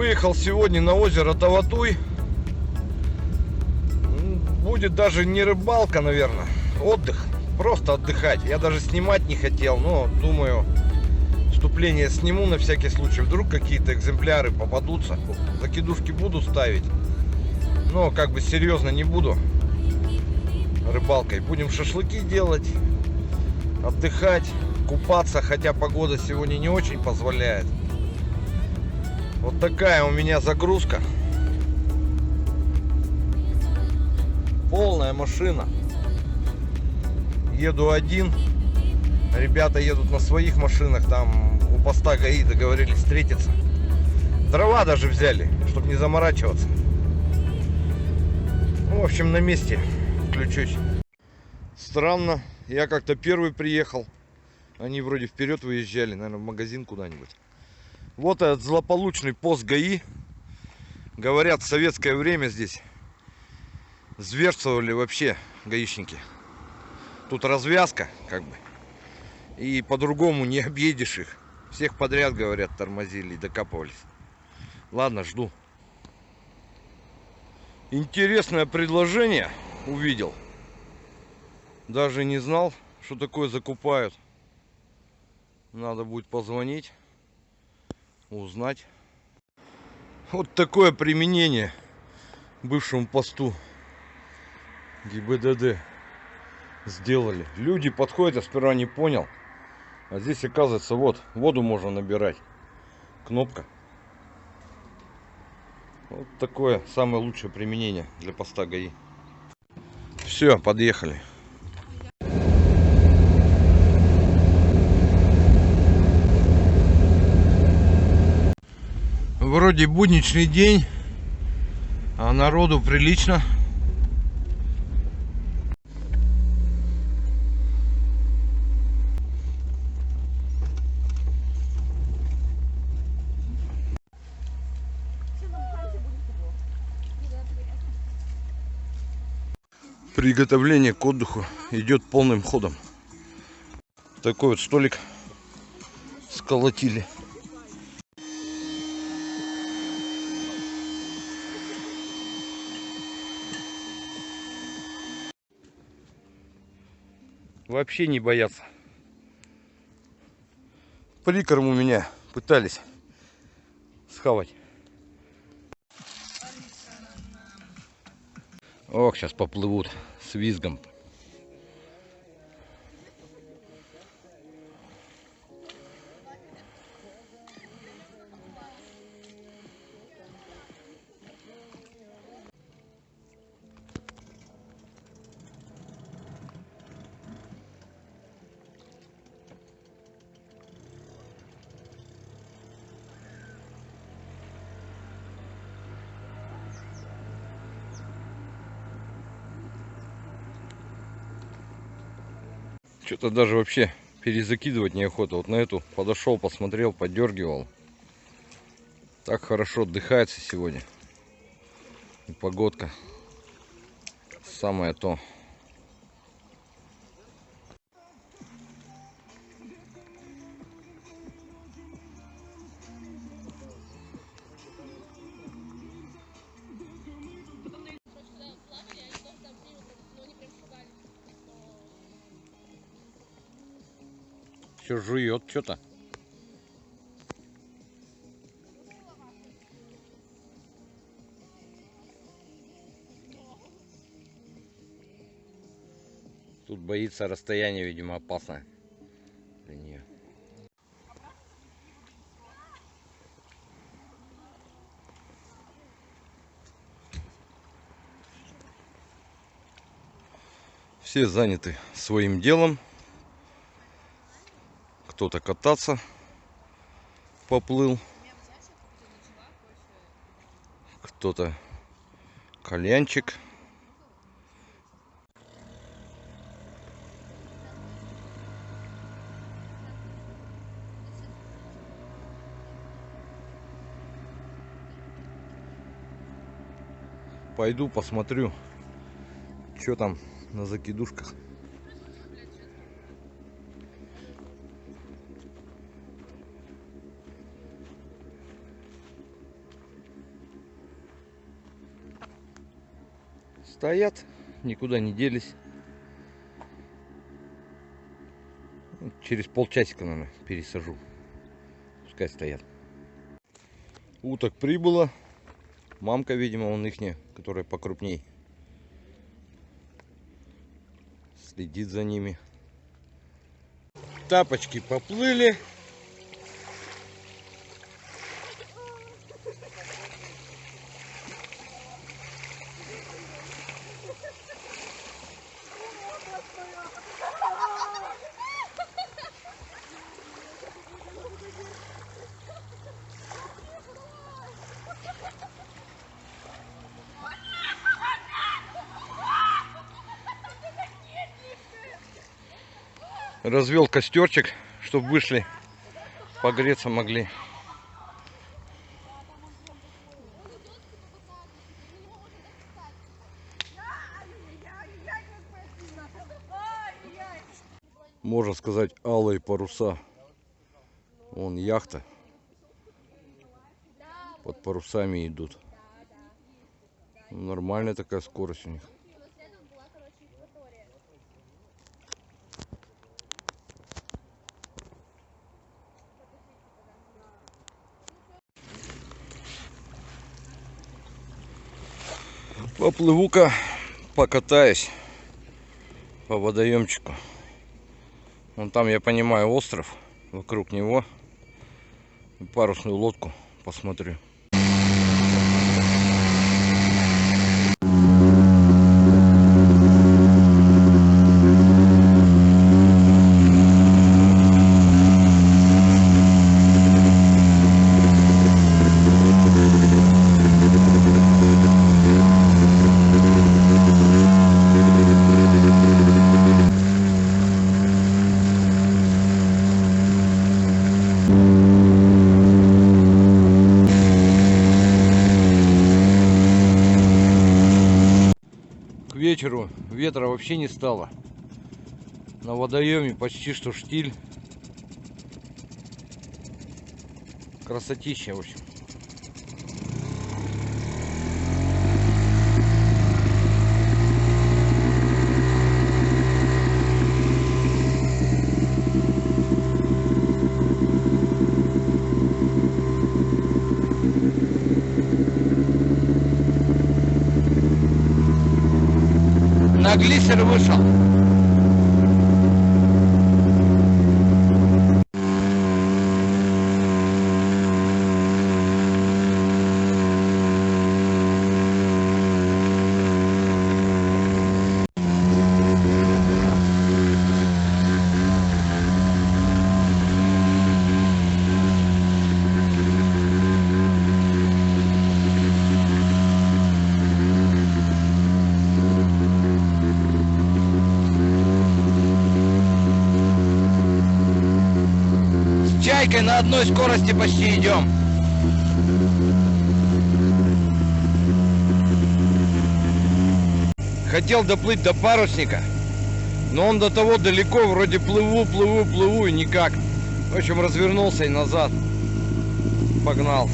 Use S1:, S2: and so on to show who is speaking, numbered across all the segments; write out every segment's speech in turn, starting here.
S1: Выехал сегодня на озеро Таватуй. Будет даже не рыбалка, наверное, отдых. Просто отдыхать. Я даже снимать не хотел, но думаю, вступление сниму на всякий случай. Вдруг какие-то экземпляры попадутся. Закидушки буду ставить, но как бы серьезно не буду рыбалкой. Будем шашлыки делать, отдыхать, купаться, хотя погода сегодня не очень позволяет. Вот такая у меня загрузка. Полная машина. Еду один. Ребята едут на своих машинах. Там у поста ГАИ договорились встретиться. Дрова даже взяли, чтобы не заморачиваться. Ну, в общем, на месте включусь. Странно. Я как-то первый приехал. Они вроде вперед выезжали. Наверное, в магазин куда-нибудь. Вот этот злополучный пост ГАИ. Говорят, в советское время здесь зверствовали вообще гаишники. Тут развязка, как бы. И по-другому не объедешь их. Всех подряд, говорят, тормозили и докапывались. Ладно, жду. Интересное предложение увидел. Даже не знал, что такое закупают. Надо будет позвонить, узнать. Вот такое применение бывшему посту ГИБДД сделали. Люди подходят, я сперва не понял. А здесь, оказывается, вот, воду можно набирать. Кнопка. Вот такое самое лучшее применение для поста ГАИ. Все, подъехали. Вроде будничный день, а народу прилично. Приготовление к отдыху идет полным ходом. Такой вот столик сколотили. Вообще не боятся. Прикорм у меня пытались схавать. Ох, сейчас поплывут с визгом. Что-то даже вообще перезакидывать неохота. Вот на эту подошел, посмотрел, подергивал. Так хорошо отдыхается сегодня. И погодка самое то. Все жует что-то. Тут боится расстояние, видимо, опасное для нее. Все заняты своим делом. Кто-то кататься поплыл, кто-то кальянчик. Пойду посмотрю, что там на закидушках. Стоят, никуда не делись. Через полчасика, наверное, пересажу. Пускай стоят. Уток прибыло. Мамка, видимо, он ихняя, которая покрупней. Следит за ними. Тапочки поплыли. Развел костерчик, чтобы вышли, погреться могли. Можно сказать, алые паруса. Вон яхта. Под парусами идут. Нормальная такая скорость у них. Поплыву-ка, покатаюсь по водоемчику. Вон там, я понимаю, остров. Вокруг него парусную лодку посмотрю. К вечеру ветра вообще не стало. На водоеме почти что штиль. Красотища, в общем. На глиссер вышел. Чайкой на одной скорости почти идем. Хотел доплыть до парусника, но он до того далеко, вроде плыву и никак. В общем, развернулся и назад погнал.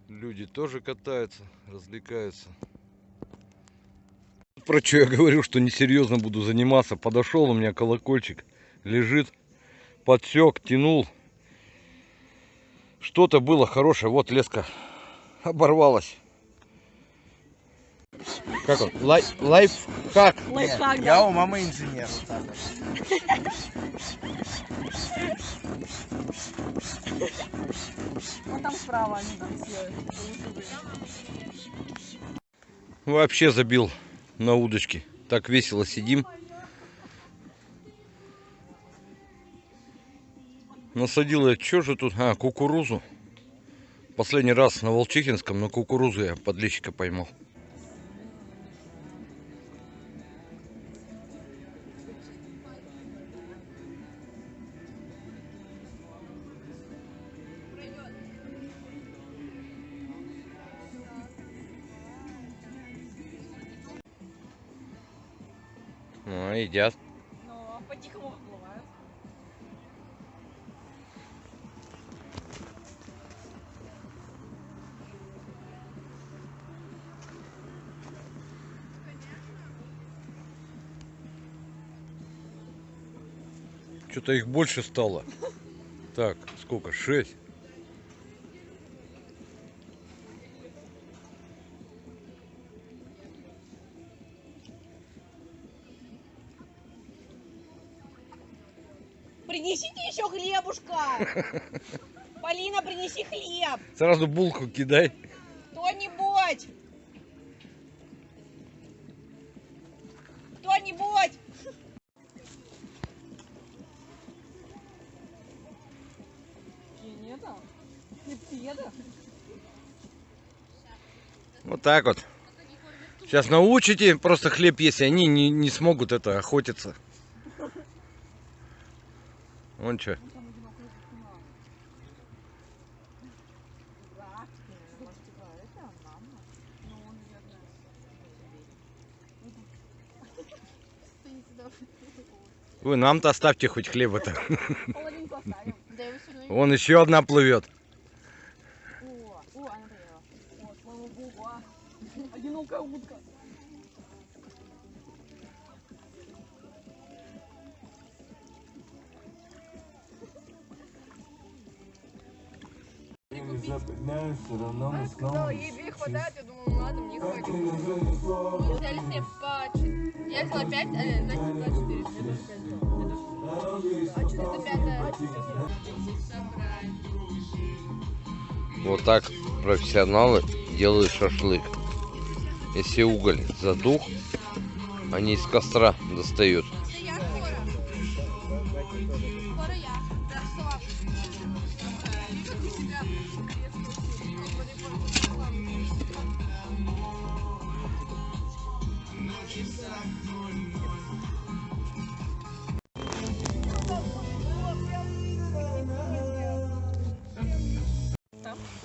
S1: Люди тоже катаются, развлекаются. Про что я говорю, что несерьезно буду заниматься. Подошел, у меня колокольчик лежит, подсек, тянул. Что-то было хорошее. Вот леска оборвалась. Как он? Лайфхак.
S2: Лайфхак, да.
S3: Я у мамы инженер.
S2: Вот там справа они там все.
S1: Вообще забил на удочке. Так весело сидим. Насадил я, что же тут? Кукурузу. Последний раз на Волчихинском на кукурузу я подлещика поймал. Ну, едят.
S2: Но по-тихому выплывают.
S1: Что-то их больше стало. Так, сколько? 6.
S2: Принесите еще хлебушка! Полина, принеси хлеб!
S1: Сразу булку кидай.
S2: Кто-нибудь! Кто-нибудь! Нет, хлебцы.
S1: Вот так вот. Сейчас научите просто хлеб есть, и они не смогут это охотиться. Вон что. Вы нам-то оставьте хоть хлеба-то.
S2: Половинку оставим.
S1: Вон еще одна плывет.
S2: О, она приела. О, слава богу, одинокая утка.
S3: Все равно мы снова.
S2: Ей 2 хватает, я думаю, ладно, мне хватит.
S4: Взяли себе по 4. Я взяла 5, а Настя взяла 4. А что это 5?
S1: Вот так профессионалы делают шашлык. Если уголь задух, они из костра достают.
S4: Это я скоро. Скоро я. Да, что?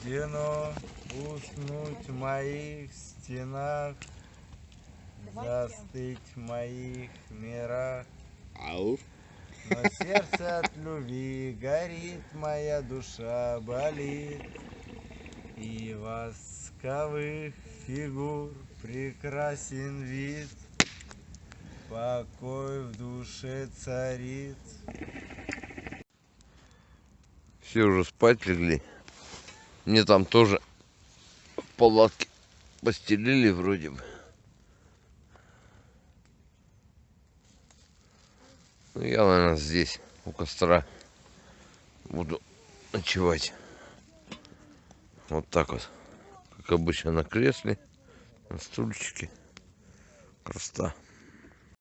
S3: Стену уснуть в моих стенах, застыть в моих мирах. Но сердце от любви горит, моя душа болит, и восковых фигур прекрасен вид, покой в душе царит.
S1: Все уже спать легли. Мне там тоже палатки постелили вроде бы. Ну, я, наверное, здесь, у костра, буду ночевать. Вот так вот. Как обычно, на кресле, на стульчике. Красота.